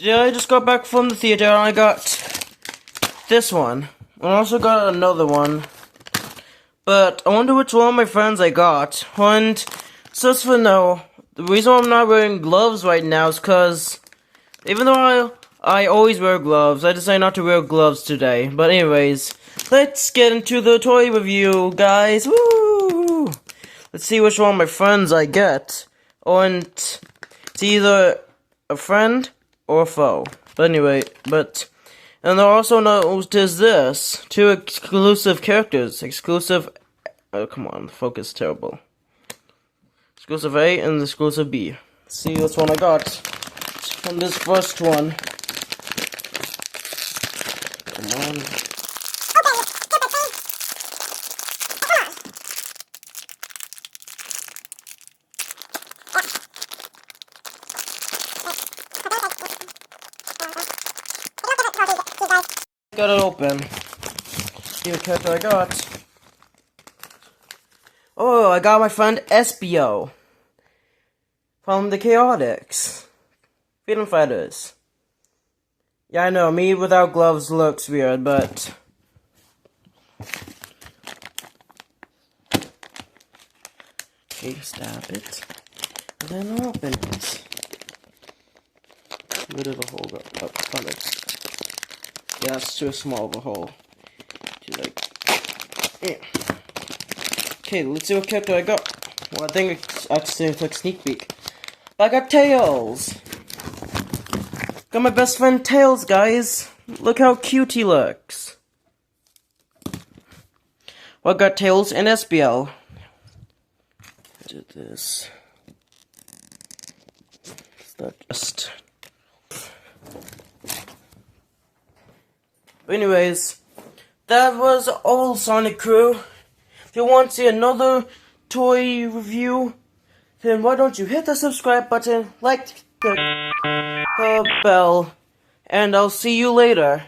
Yeah, I just got back from the theater and I got this one. I also got another one. But I wonder which one of my friends I got. And so as for now, the reason why I'm not wearing gloves right now is because even though I always wear gloves, I decided not to wear gloves today. But anyways, let's get into the toy review, guys. Woo! Let's see which one of my friends I get. And it's either a friend or a foe. But anyway, and there also noticed this. 2 exclusive characters. Exclusive, oh come on, the focus is terrible. Exclusive A and exclusive B. Let's see which one I got from this first one. Come on. Got it open. See what character I got. Oh, I got my friend Espio from the Chaotix. Freedom Fighters. Yeah, I know, me without gloves looks weird, but okay, stab it. And then open it. Rid of the hole up on it. Yeah, that's too small of a hole. Yeah. Okay, let's see what character I got. Well, I think it's actually like sneak peek. I got Tails. Got my best friend Tails, guys. Look how cute he looks. Well, I got Tails and SBL. Do this. It's not just. But anyways, that was all, Sonic Crew. If you want to see another toy review, then why don't you hit the subscribe button, like the bell, and I'll see you later.